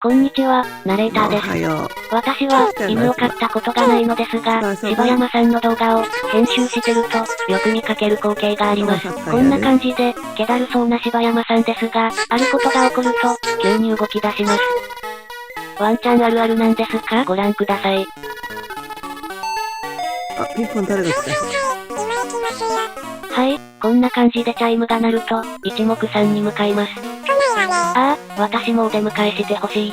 こんにちは、ナレーターです。おはよう。私は、犬を飼ったことがないのですが、柴山さんの動画を、編集してると、よく見かける光景があります。こんな感じで、気だるそうな柴山さんですが、あることが起こると、急に動き出します。ワンちゃんあるあるなんですか？ご覧ください。あ、ピンポン誰が来た？はい、こんな感じでチャイムが鳴ると、一目散に向かいます。ああ、私もお出迎えしてほしい。